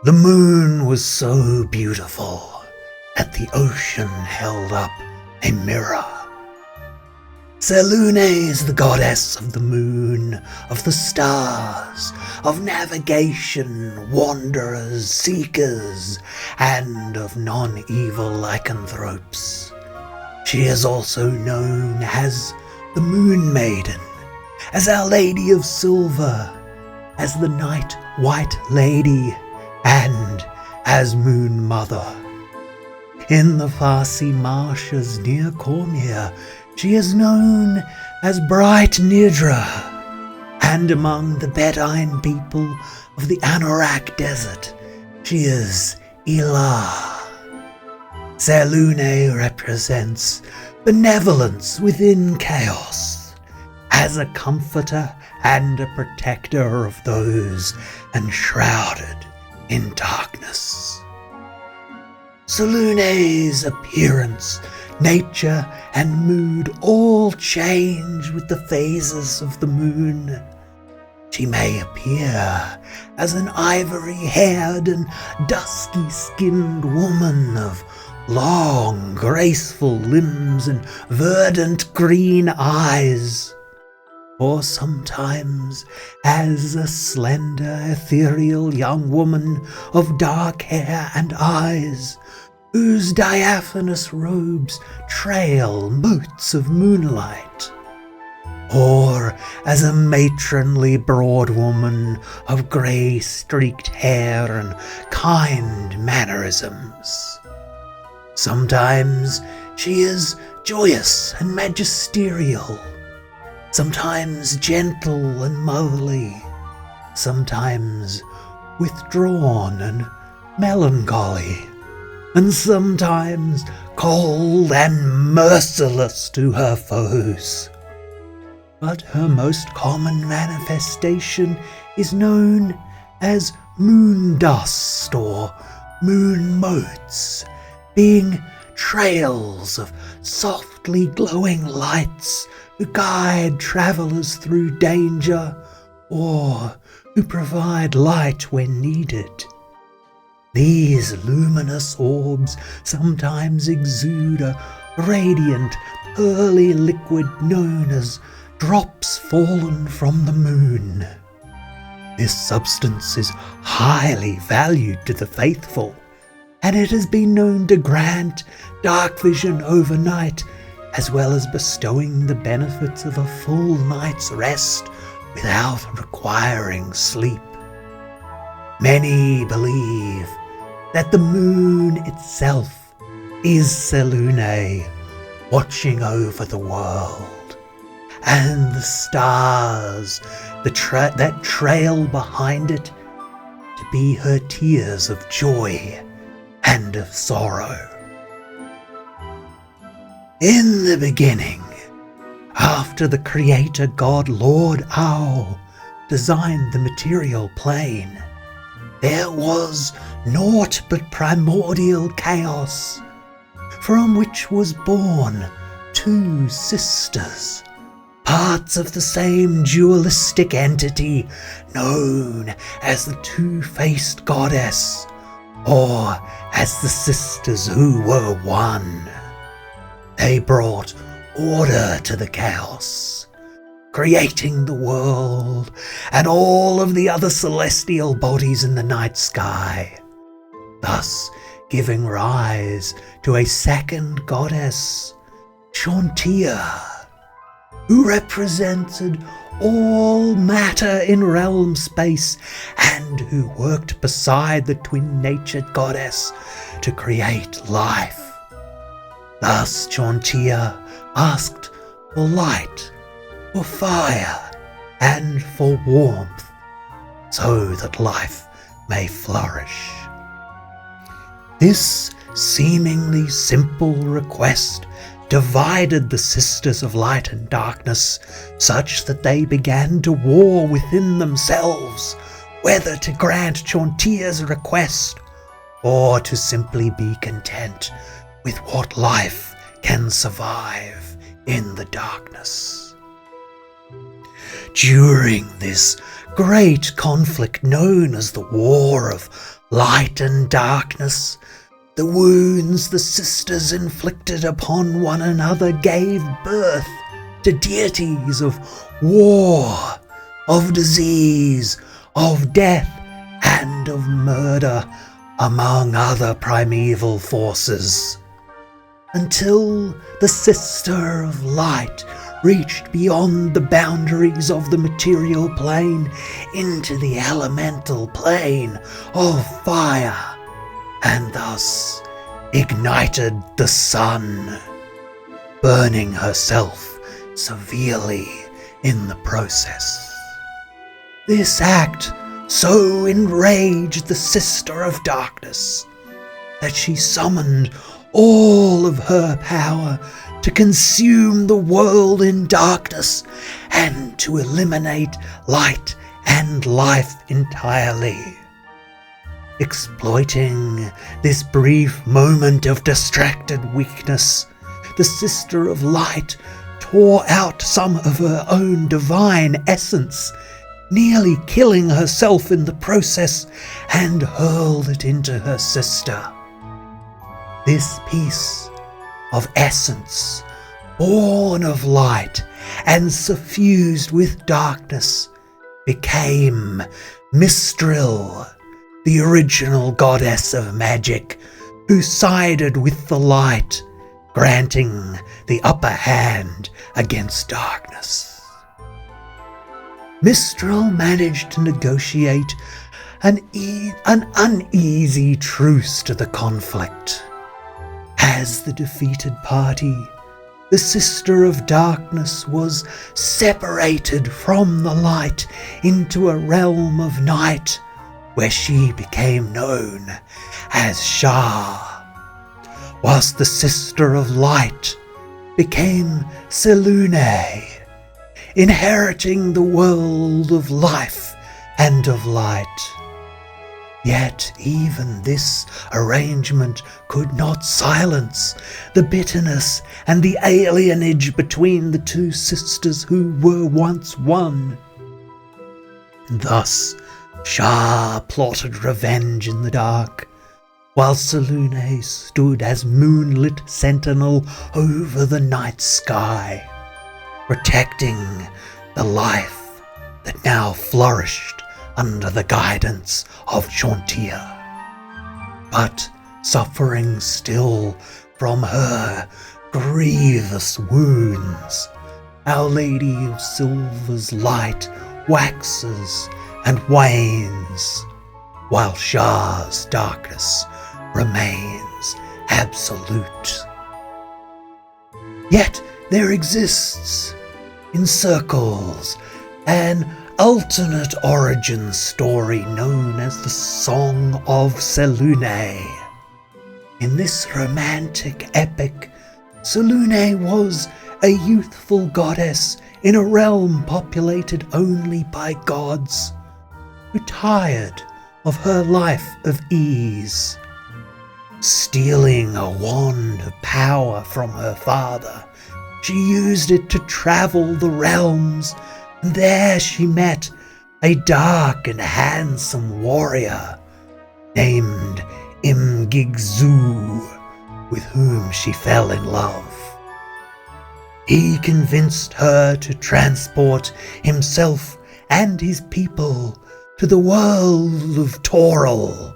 The moon was so beautiful that the ocean held up a mirror. Selûne is the goddess of the moon, of the stars, of navigation, wanderers, seekers, and of non-evil lycanthropes. She is also known as the Moon Maiden, as Our Lady of Silver, as the Night White Lady, and as Moon Mother. In the Farsi marshes near Cormier, she is known as Bright Nidra, and among the Bedouin people of the Anorak Desert, she is Ilah. Selûne represents benevolence within chaos, as a comforter and a protector of those enshrouded in darkness. Selûne's appearance, nature, and mood all change with the phases of the moon. She may appear as an ivory-haired and dusky-skinned woman of long, graceful limbs and verdant green eyes, or sometimes as a slender, ethereal young woman of dark hair and eyes, whose diaphanous robes trail motes of moonlight, or as a matronly broad woman of grey-streaked hair and kind mannerisms. Sometimes she is joyous and magisterial, sometimes gentle and motherly, sometimes withdrawn and melancholy, and sometimes cold and merciless to her foes. But her most common manifestation is known as moon dust or moon motes, being trails of softly glowing lights who guide travellers through danger or who provide light when needed. These luminous orbs sometimes exude a radiant, pearly liquid known as drops fallen from the moon. This substance is highly valued to the faithful, and it has been known to grant dark vision overnight, as well as bestowing the benefits of a full night's rest without requiring sleep. Many believe that the moon itself is Selûne, watching over the world, and the stars that trail behind it to be her tears of joy and of sorrow. In the beginning, after the creator god Lord Owl designed the material plane, there was naught but primordial chaos, from which was born two sisters, parts of the same dualistic entity known as the two-faced goddess, or as the sisters who were one. They brought order to the chaos, creating the world and all of the other celestial bodies in the night sky, thus giving rise to a second goddess, Chauntea, who represented all matter in realm space and who worked beside the twin-natured goddess to create life. Thus Chauntea asked for light, for fire, and for warmth, so that life may flourish. This seemingly simple request divided the sisters of light and darkness, such that they began to war within themselves, whether to grant Chauntea's request or to simply be content with what life can survive in the darkness. During this great conflict known as the War of light and darkness, the wounds the sisters inflicted upon one another gave birth to deities of war, of disease, of death, and of murder, among other primeval forces, until the Sister of Light reached beyond the boundaries of the material plane into the elemental plane of fire, and thus ignited the sun, burning herself severely in the process. This act so enraged the Sister of Darkness that she summoned all of her power to consume the world in darkness and to eliminate light and life entirely. Exploiting this brief moment of distracted weakness, the Sister of Light tore out some of her own divine essence, nearly killing herself in the process, and hurled it into her sister. This piece of essence, born of light and suffused with darkness, became Mistral, the original goddess of magic, who sided with the light, granting the upper hand against darkness. Mistral managed to negotiate an uneasy truce to the conflict. As the defeated party, the Sister of Darkness was separated from the light into a realm of night, where she became known as Shah, whilst the Sister of Light became Selûne, inheriting the world of life and of light. Yet even this arrangement could not silence the bitterness and the alienage between the two sisters who were once one. Thus Shah plotted revenge in the dark, while Selûne stood as moonlit sentinel over the night sky, protecting the life that now flourished under the guidance of Chauntea, but suffering still from her grievous wounds. Our Lady of Silver's light waxes and wanes, while Shah's darkness remains absolute. Yet there exists, in circles, an alternate origin story known as the Song of Selûne. In this romantic epic, Selûne was a youthful goddess in a realm populated only by gods, who tired of her life of ease. Stealing a wand of power from her father, she used it to travel the realms, and there she met a dark and handsome warrior named Imgigzu, with whom she fell in love. He convinced her to transport himself and his people to the world of Toril,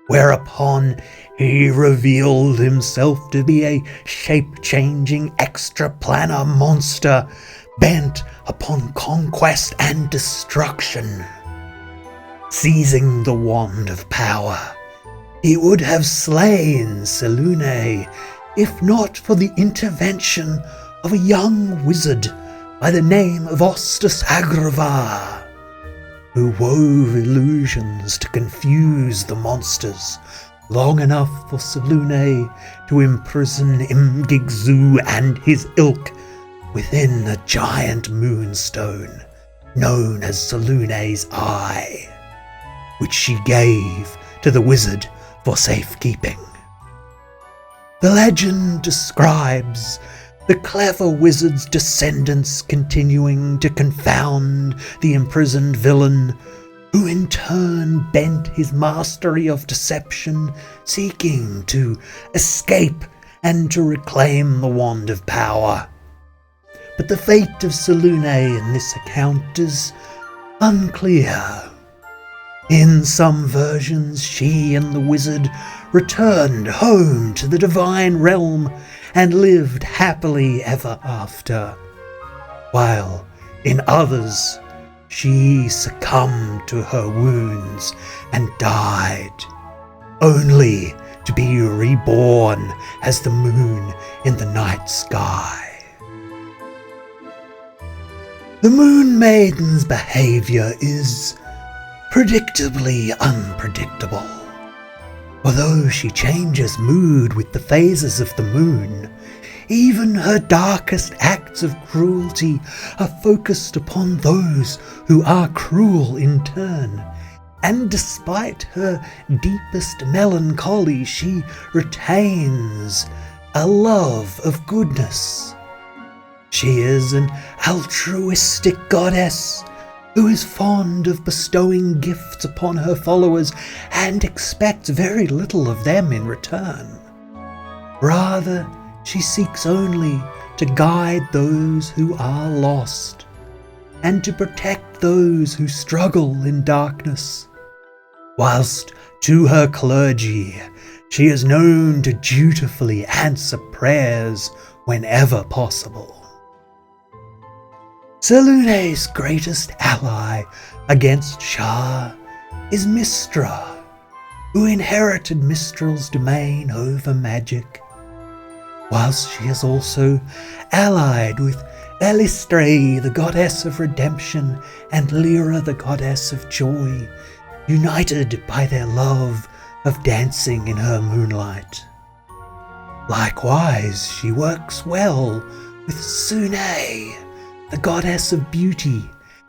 whereupon he revealed himself to be a shape-changing extraplanar monster bent upon conquest and destruction. Seizing the wand of power, he would have slain Selûne if not for the intervention of a young wizard by the name of Ostus Agrava, who wove illusions to confuse the monsters long enough for Selûne to imprison Imgigzu and his ilk within a giant moonstone known as Selûne's Eye, which she gave to the wizard for safekeeping. The legend describes the clever wizard's descendants continuing to confound the imprisoned villain, who in turn bent his mastery of deception, seeking to escape and to reclaim the wand of power. But the fate of Selûne in this account is unclear. In some versions, she and the wizard returned home to the divine realm and lived happily ever after, while in others, she succumbed to her wounds and died, only to be reborn as the moon in the night sky. The Moon Maiden's behavior is predictably unpredictable. Although she changes mood with the phases of the moon, even her darkest acts of cruelty are focused upon those who are cruel in turn, and despite her deepest melancholy, she retains a love of goodness. She is an altruistic goddess who is fond of bestowing gifts upon her followers and expects very little of them in return. Rather, she seeks only to guide those who are lost and to protect those who struggle in darkness, whilst to her clergy she is known to dutifully answer prayers whenever possible. Selûne's greatest ally against Shah is Mistra, who inherited Mistral's domain over magic, whilst she is also allied with Elistre, the goddess of redemption, and Lyra, the goddess of joy, united by their love of dancing in her moonlight. Likewise, she works well with Sune, the goddess of beauty,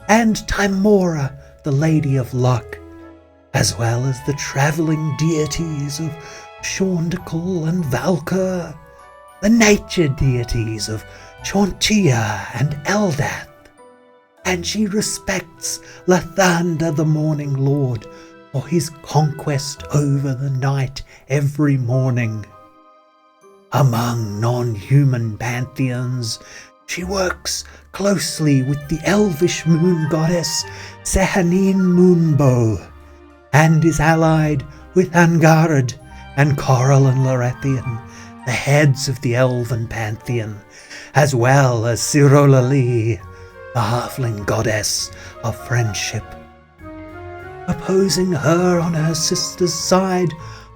and Timora, the lady of luck, as well as the travelling deities of Shorndical and Valkyr, the nature deities of Chauntea and Eldath, and she respects Lathander, the Morning Lord, for his conquest over the night every morning. Among non-human pantheons, she works closely with the elvish moon goddess Sehanin Moonbow, and is allied with Angarad and Coral and Lorethian, the heads of the elven pantheon, as well as Sirolali, the halfling goddess of friendship. Opposing her on her sister's side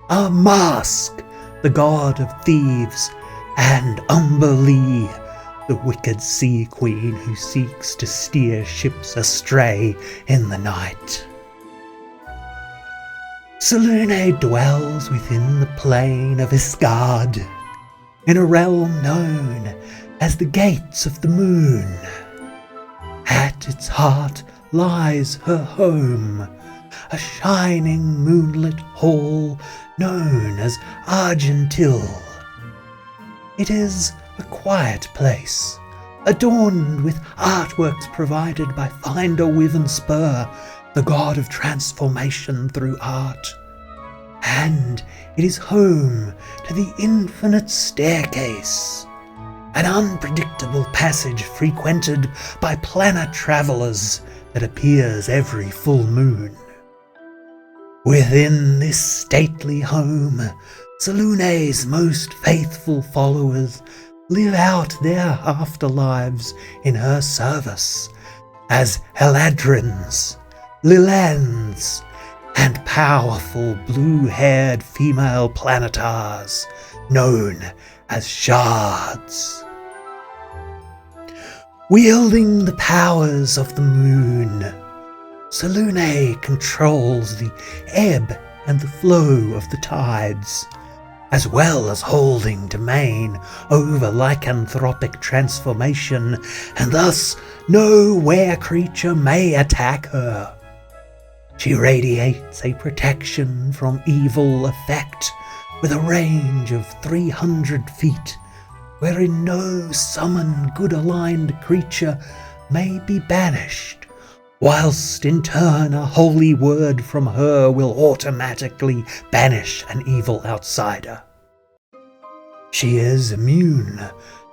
are Mask, the god of thieves, and Umberlee, the wicked sea queen who seeks to steer ships astray in the night. Selûne dwells within the plain of Isgard, in a realm known as the Gates of the Moon. At its heart lies her home, a shining moonlit hall known as Argentil. It is a quiet place, adorned with artworks provided by Finder Wyvern Spur, the god of transformation through art. And it is home to the Infinite Staircase, an unpredictable passage frequented by planet travellers that appears every full moon. Within this stately home, Selûne's most faithful followers live out their afterlives in her service as Eladrins, Lilans, and powerful blue-haired female planetars known as shards. Wielding the powers of the moon, Selûne controls the ebb and the flow of the tides, as well as holding domain over lycanthropic transformation, and thus no were-creature may attack her. She radiates a protection from evil effect with a range of 300 feet, wherein no summoned good-aligned creature may be banished whilst in turn a holy word from her will automatically banish an evil outsider. She is immune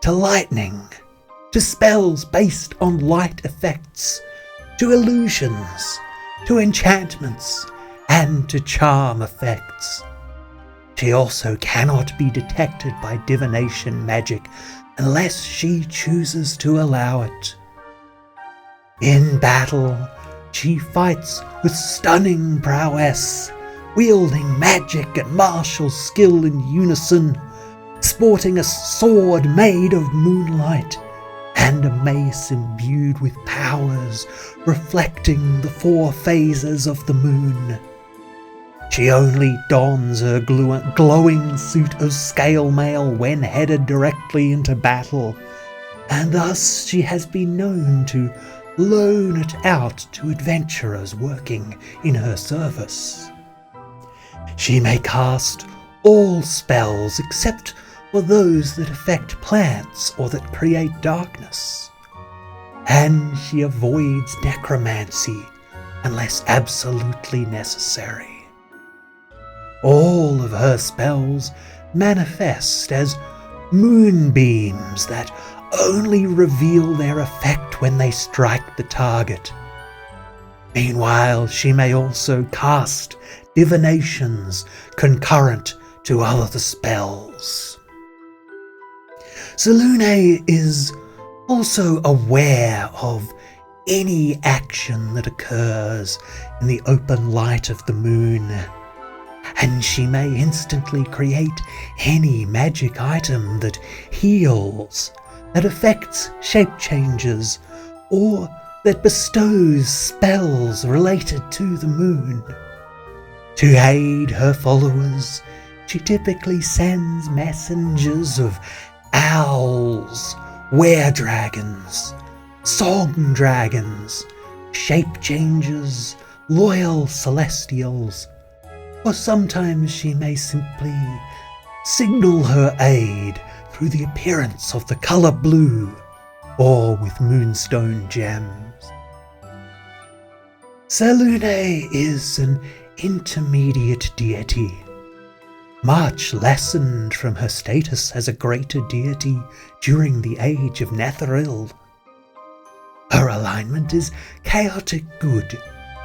to lightning, to spells based on light effects, to illusions, to enchantments, and to charm effects. She also cannot be detected by divination magic unless she chooses to allow it. In battle, she fights with stunning prowess, wielding magic and martial skill in unison, sporting a sword made of moonlight and a mace imbued with powers reflecting the 4 phases of the moon. She only dons her glowing suit of scale mail when headed directly into battle, and thus she has been known to loan it out to adventurers working in her service. She may cast all spells except for those that affect plants or that create darkness, and she avoids necromancy unless absolutely necessary. All of her spells manifest as moonbeams that only reveal their effect when they strike the target. Meanwhile, she may also cast divinations concurrent to other spells. Selûne is also aware of any action that occurs in the open light of the moon, and she may instantly create any magic item that heals, that affects shape changes, or that bestows spells related to the moon. To aid her followers, she typically sends messengers of owls, were-dragons, song dragons, shape changers, loyal celestials, or sometimes she may simply signal her aid through the appearance of the colour blue or with moonstone gems. Selûne is an intermediate deity, much lessened from her status as a greater deity during the age of Netheril. Her alignment is chaotic good,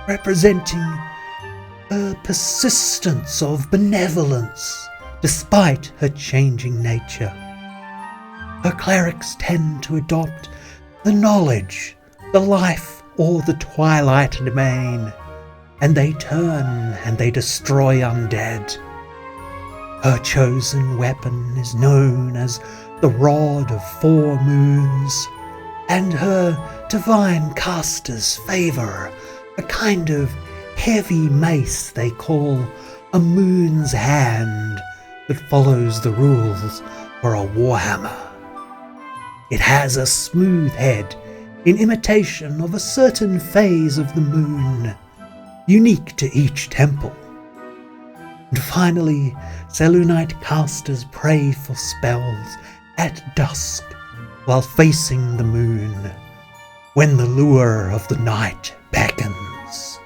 representing a persistence of benevolence despite her changing nature. Her clerics tend to adopt the knowledge, the life, or the twilight domain, and they turn and they destroy undead. Her chosen weapon is known as the Rod of 4 Moons, and her divine casters favour a kind of heavy mace they call a Moon's Hand that follows the rules for a warhammer. It has a smooth head in imitation of a certain phase of the moon, unique to each temple. And finally, Selûnite casters pray for spells at dusk while facing the moon, when the lure of the night beckons.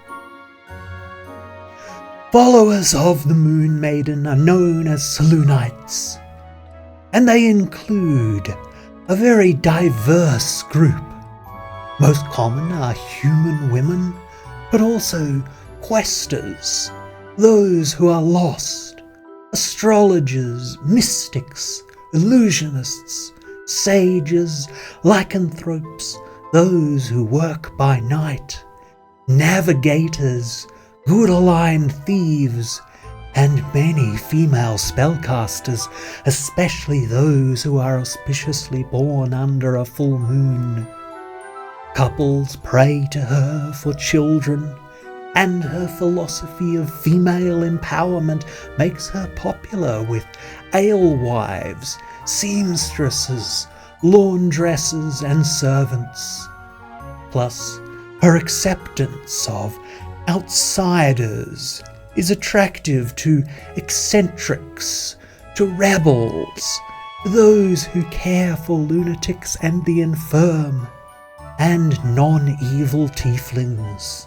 Followers of the Moon Maiden are known as Selûnites, and they include a very diverse group. Most common are human women, but also questers, those who are lost, astrologers, mystics, illusionists, sages, lycanthropes, those who work by night, navigators, good-aligned thieves, and many female spellcasters, especially those who are auspiciously born under a full moon. Couples pray to her for children, and her philosophy of female empowerment makes her popular with alewives, seamstresses, laundresses, and servants. Plus, her acceptance of outsiders is attractive to eccentrics, to rebels, those who care for lunatics and the infirm, and non-evil tieflings.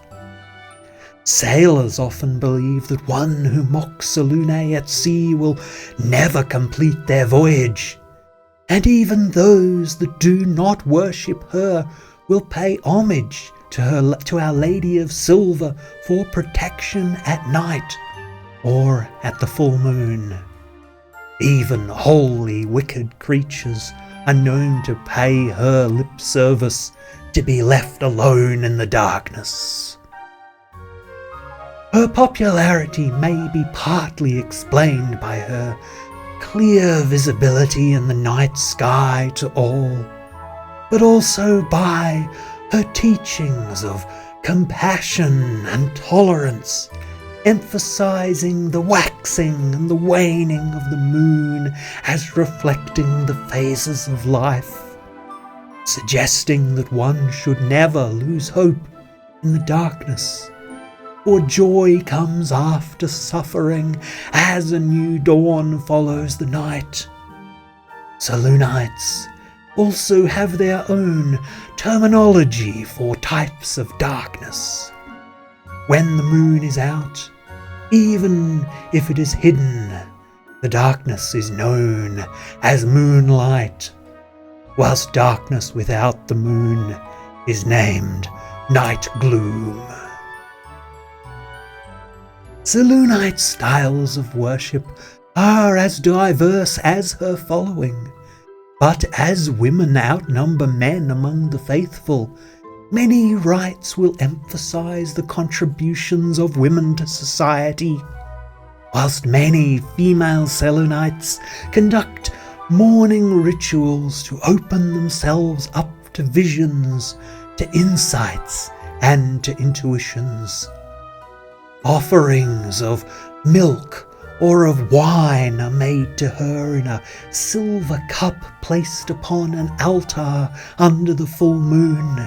Sailors often believe that one who mocks Selûne at sea will never complete their voyage, and even those that do not worship her will pay homage to Our Lady of Silver for protection at night or at the full moon. Even wholly wicked creatures are known to pay her lip service to be left alone in the darkness. Her popularity may be partly explained by her clear visibility in the night sky to all, but also by her teachings of compassion and tolerance, emphasizing the waxing and the waning of the moon as reflecting the phases of life, suggesting that one should never lose hope in the darkness, for joy comes after suffering as a new dawn follows the night. Selûnites also have their own terminology for types of darkness. When the moon is out, even if it is hidden, the darkness is known as moonlight, whilst darkness without the moon is named night gloom. Selûnite styles of worship are as diverse as her following, but as women outnumber men among the faithful, many rites will emphasize the contributions of women to society, whilst many female Selûnites conduct morning rituals to open themselves up to visions, to insights, and to intuitions. Offerings of milk or of wine are made to her in a silver cup placed upon an altar under the full moon.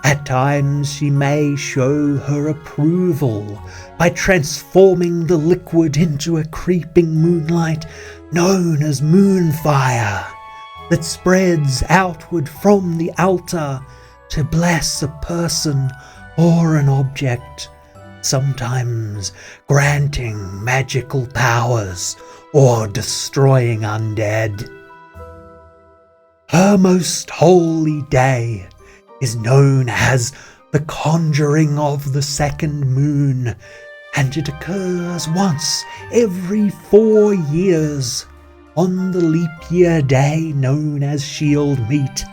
At times she may show her approval by transforming the liquid into a creeping moonlight known as moonfire that spreads outward from the altar to bless a person or an object, sometimes granting magical powers or destroying undead. Her most holy day is known as the conjuring of the second moon, and it occurs once every 4 years on the leap year day known as Shield Meet,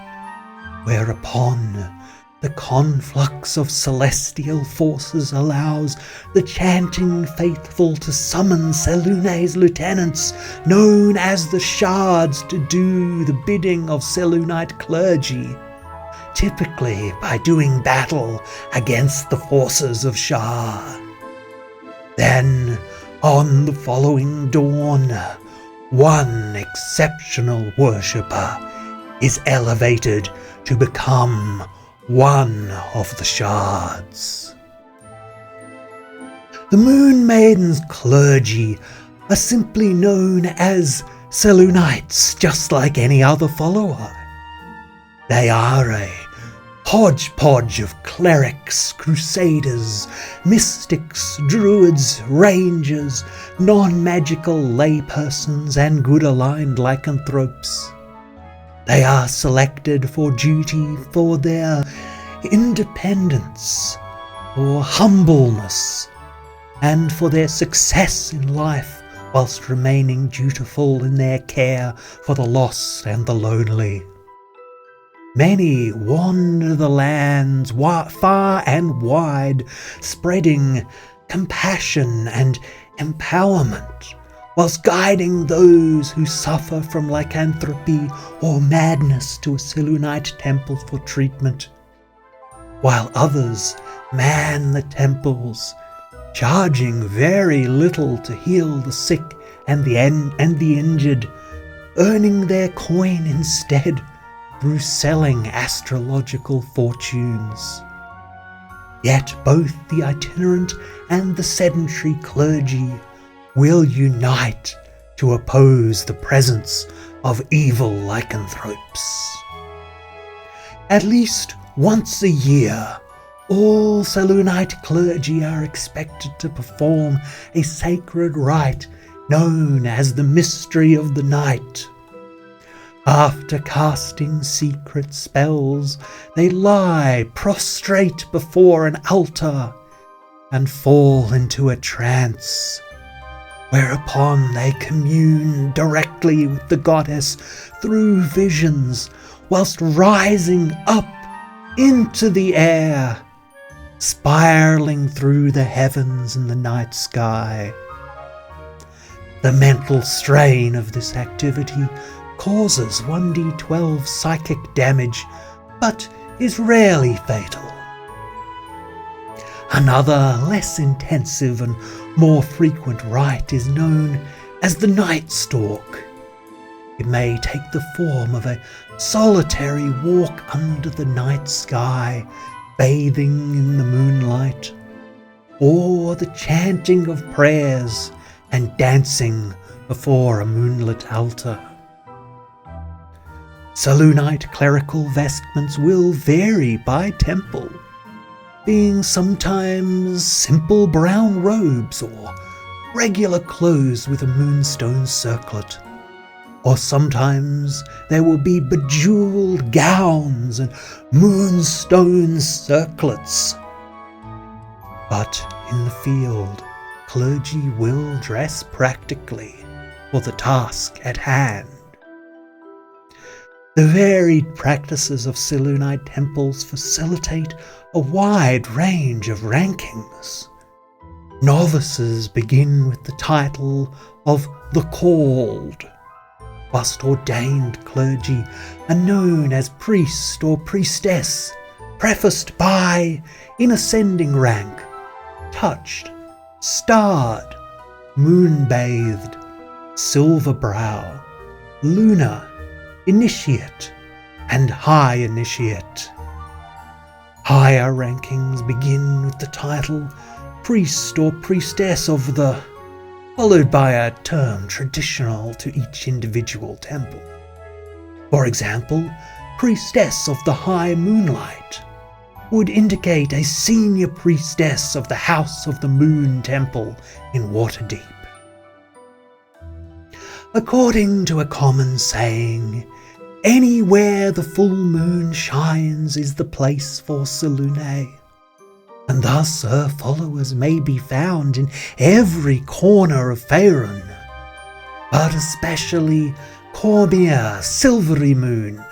whereupon the conflux of celestial forces allows the chanting faithful to summon Selûne's lieutenants, known as the Shards, to do the bidding of Selûnite clergy, typically by doing battle against the forces of Shah. Then, on the following dawn, one exceptional worshipper is elevated to become one of the Shards. The Moon Maiden's clergy are simply known as Selûnites, just like any other follower. They are a hodgepodge of clerics, crusaders, mystics, druids, rangers, non-magical laypersons, and good-aligned lycanthropes. They are selected for duty for their independence, or humbleness, and for their success in life, whilst remaining dutiful in their care for the lost and the lonely. Many wander the lands far and wide, spreading compassion and empowerment, whilst guiding those who suffer from lycanthropy or madness to a Selûnite temple for treatment, while others man the temples, charging very little to heal the sick and the injured, earning their coin instead through selling astrological fortunes. Yet both the itinerant and the sedentary clergy will unite to oppose the presence of evil lycanthropes. At least once a year, all Selûnite clergy are expected to perform a sacred rite known as the Mystery of the Night. After casting secret spells, they lie prostrate before an altar and fall into a trance, whereupon they commune directly with the goddess through visions, whilst rising up into the air, spiraling through the heavens and the night sky. The mental strain of this activity causes 1d12 psychic damage, but is rarely fatal. Another, less intensive and more frequent rite is known as the Night Stalk. It may take the form of a solitary walk under the night sky, bathing in the moonlight, or the chanting of prayers and dancing before a moonlit altar. Selûnite clerical vestments will vary by temple, being sometimes simple brown robes or regular clothes with a moonstone circlet, or sometimes there will be bejeweled gowns and moonstone circlets. But in the field, clergy will dress practically for the task at hand. The varied practices of Selûnite temples facilitate a wide range of rankings. Novices begin with the title of the Called, whilst ordained clergy are known as priest or priestess, prefaced by, in ascending rank, touched, starred, moon-bathed, silver-brow, lunar, initiate, and high initiate. Higher rankings begin with the title priest or priestess of the, followed by a term traditional to each individual temple. For example, priestess of the high moonlight would indicate a senior priestess of the House of the Moon Temple in Waterdeep. According to a common saying, anywhere the full moon shines is the place for Selûne, and thus her followers may be found in every corner of Faerun, but especially Cormyr, Silvery Moon,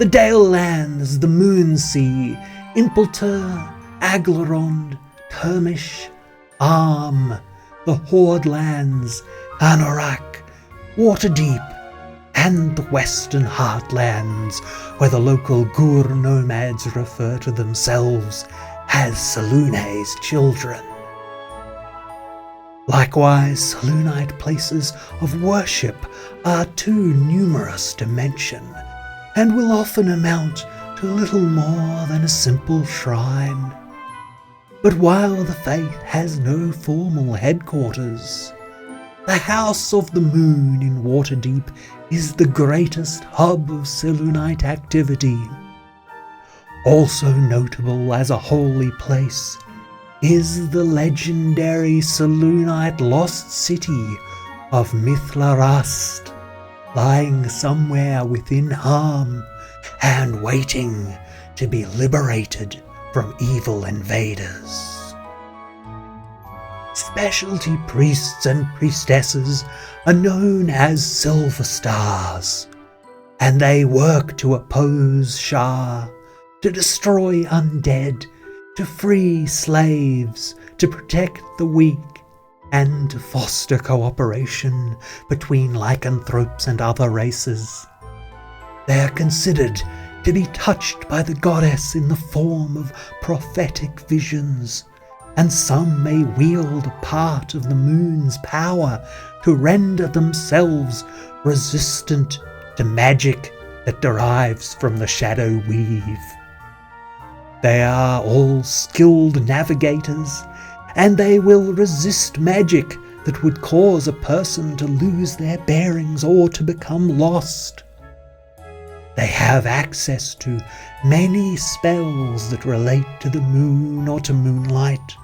the Dale Lands, the Moonsea, Impelter, Aglarond, Termish, Arm, the Horde Lands, Anorak, Waterdeep, and the Western Heartlands, where the local Gur nomads refer to themselves as Selûne's children. Likewise, Selûnite places of worship are too numerous to mention, and will often amount to little more than a simple shrine. But while the faith has no formal headquarters, the House of the Moon in Waterdeep is the greatest hub of Selûnite activity. Also notable as a holy place is the legendary Selûnite lost city of Mithla-Rast, lying somewhere within Arm and waiting to be liberated from evil invaders. Specialty priests and priestesses are known as Silver Stars, and they work to oppose Shah, to destroy undead, to free slaves, to protect the weak, and to foster cooperation between lycanthropes and other races. They are considered to be touched by the goddess in the form of prophetic visions, and some may wield a part of the moon's power to render themselves resistant to magic that derives from the shadow weave. They are all skilled navigators, and they will resist magic that would cause a person to lose their bearings or to become lost. They have access to many spells that relate to the moon or to moonlight,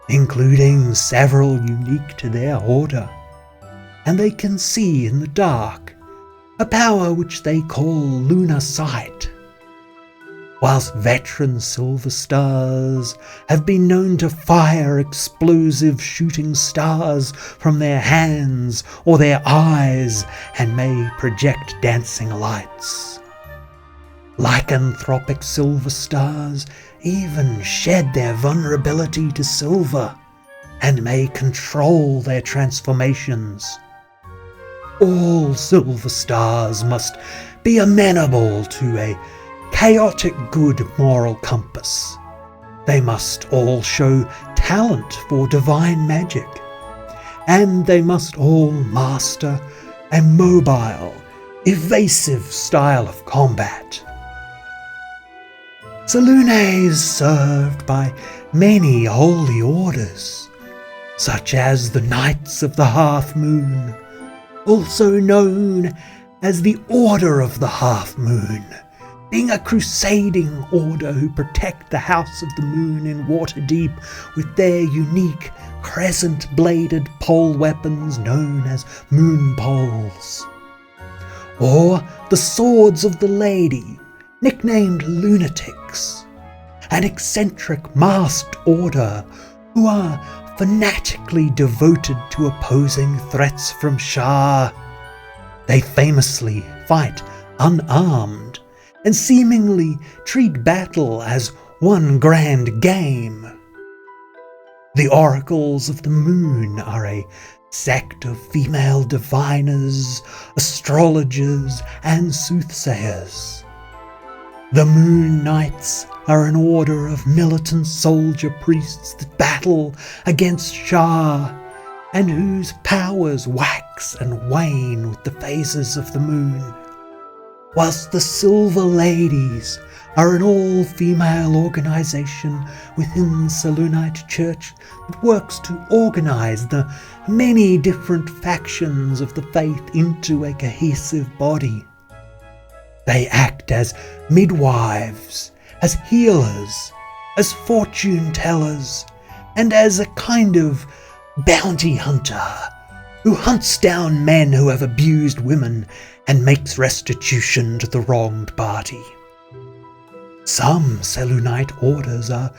including several unique to their order, and they can see in the dark, a power which they call lunar sight. Whilst veteran silver stars have been known to fire explosive shooting stars from their hands or their eyes and may project dancing lights. Lycanthropic silver stars even shed their vulnerability to silver and may control their transformations. All silver stars must be amenable to a chaotic good moral compass. They must all show talent for divine magic, and they must all master a mobile, evasive style of combat. Selûne is served by many holy orders, such as the Knights of the Half Moon, also known as the Order of the Half Moon, being a crusading order who protect the House of the Moon in Waterdeep with their unique crescent-bladed pole weapons known as moon poles. Or the Swords of the Lady, nicknamed Lunatics, an eccentric masked order who are fanatically devoted to opposing threats from Shah. They famously fight unarmed and seemingly treat battle as one grand game. The Oracles of the Moon are a sect of female diviners, astrologers, and soothsayers. The Moon Knights are an order of militant soldier priests that battle against Shah, and whose powers wax and wane with the phases of the moon. Whilst the Silver Ladies are an all-female organisation within the Selûnite Church that works to organise the many different factions of the faith into a cohesive body. They act as midwives, as healers, as fortune tellers, and as a kind of bounty hunter who hunts down men who have abused women and makes restitution to the wronged party. Some Selûnite orders are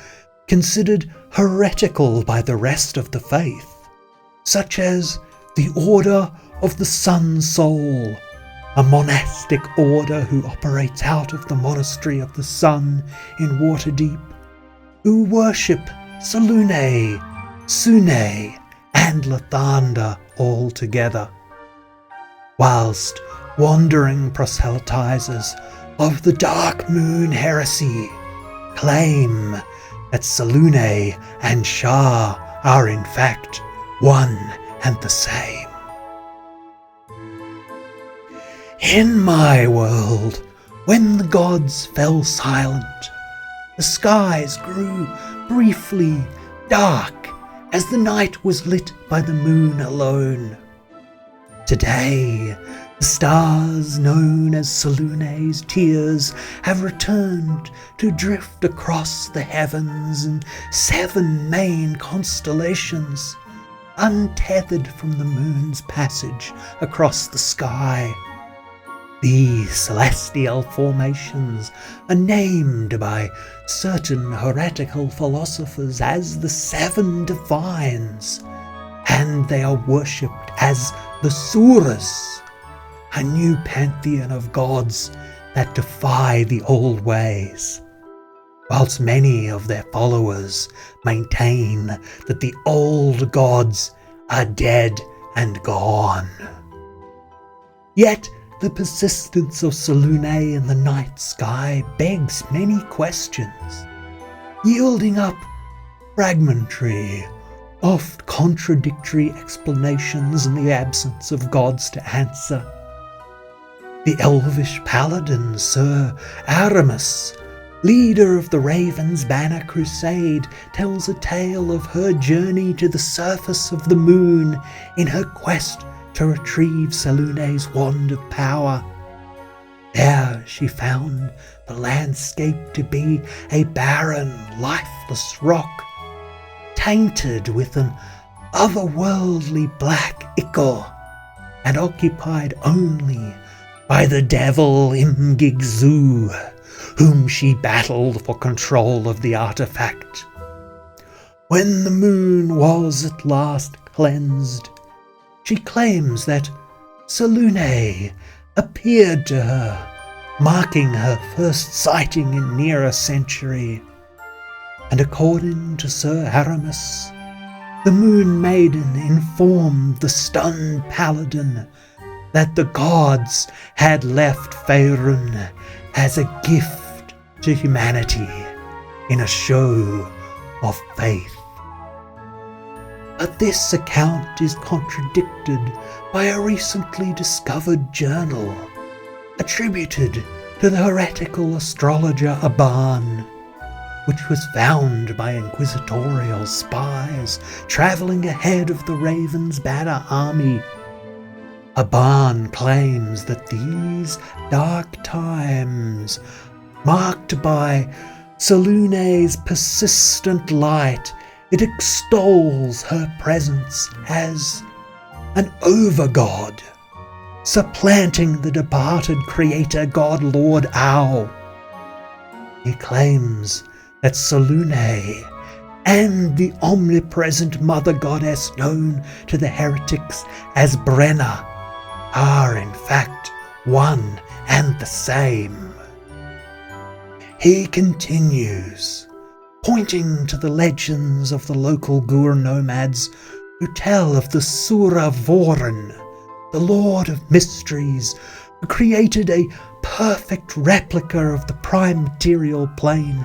considered heretical by the rest of the faith, such as the Order of the Sun Soul, a monastic order who operates out of the Monastery of the Sun in Waterdeep, who worship Selûne, Sune, and Lathander all together, whilst wandering proselytizers of the Dark Moon heresy claim that Selûne and Shah are in fact one and the same. In my world, when the gods fell silent, the skies grew briefly dark as the night was lit by the moon alone. Today, the stars known as Selûne's tears have returned to drift across the heavens in 7 main constellations, untethered from the moon's passage across the sky. These celestial formations are named by certain heretical philosophers as the 7 Divines, and they are worshipped as the Suras, a new pantheon of gods that defy the old ways, whilst many of their followers maintain that the old gods are dead and gone. Yet the persistence of Selûne in the night sky begs many questions, yielding up fragmentary, oft contradictory explanations in the absence of gods to answer. The elvish paladin Sir Aramis, leader of the Raven's Banner Crusade, tells a tale of her journey to the surface of the moon in her quest to retrieve Selûne's wand of power. There she found the landscape to be a barren, lifeless rock, tainted with an otherworldly black ichor, and occupied only by the devil Imgigzu, whom she battled for control of the artifact. When the moon was at last cleansed, she claims that Selûne appeared to her, marking her first sighting in near a century. And according to Sir Aramis, the Moon Maiden informed the stunned paladin that the gods had left Faerun as a gift to humanity in a show of faith. But this account is contradicted by a recently discovered journal attributed to the heretical astrologer Aban, which was found by inquisitorial spies travelling ahead of the Raven's banner army. Aban claims that these dark times, marked by Selûne's persistent light, it extols her presence as an overgod, supplanting the departed creator god Lord Ao. He claims that Selûne and the omnipresent mother goddess known to the heretics as Brenna are in fact one and the same. He continues, pointing to the legends of the local Gur nomads who tell of the Sura Voren, the Lord of Mysteries, who created a perfect replica of the prime material plane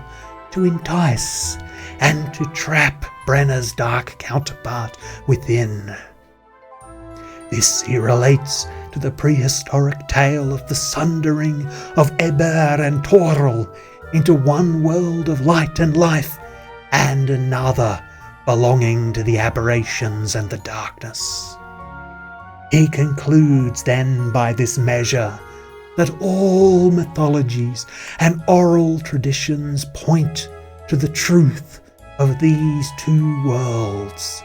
to entice and to trap Brenna's dark counterpart within. This he relates to the prehistoric tale of the sundering of Eber and Toril into one world of light and life, and another belonging to the aberrations and the darkness. He concludes then by this measure that all mythologies and oral traditions point to the truth of these two worlds,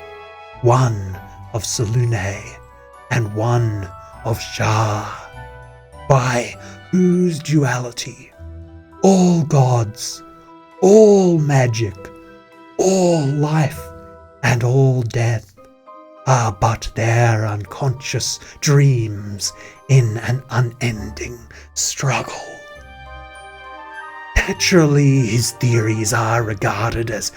one of Selûne and one of Shah, by whose duality all gods, all magic, all life, and all death are but their unconscious dreams in an unending struggle. Naturally, his theories are regarded as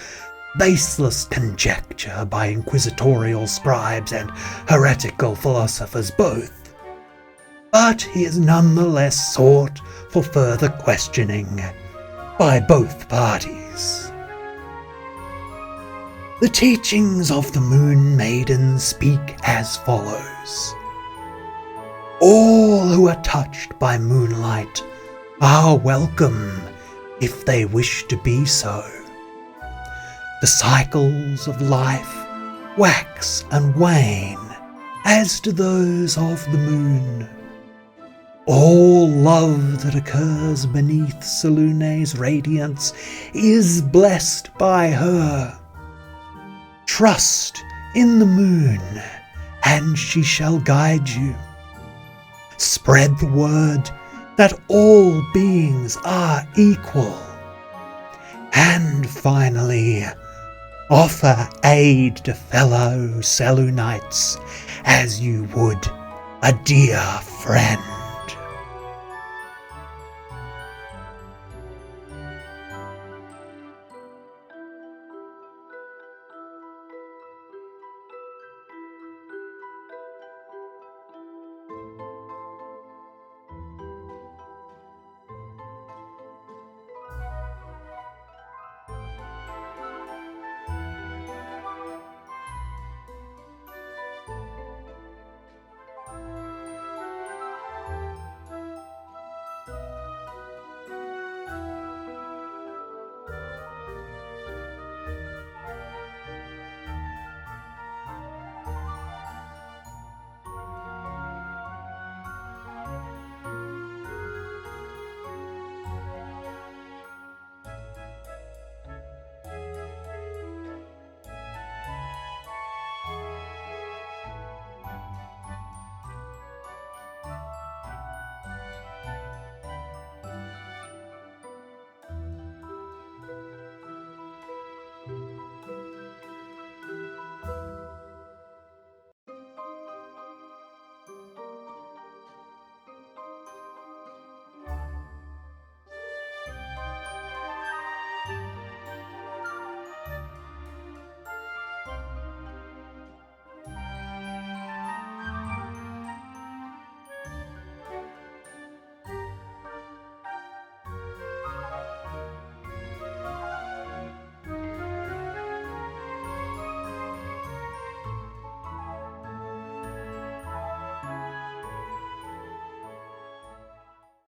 baseless conjecture by inquisitorial scribes and heretical philosophers both, but he is nonetheless sought for further questioning by both parties. The teachings of the Moon Maiden speak as follows. All who are touched by moonlight are welcome if they wish to be so. The cycles of life wax and wane, as do those of the moon. All love that occurs beneath Selûne's radiance is blessed by her. Trust in the moon, and she shall guide you. Spread the word that all beings are equal. And finally, offer aid to fellow Selûnites as you would a dear friend.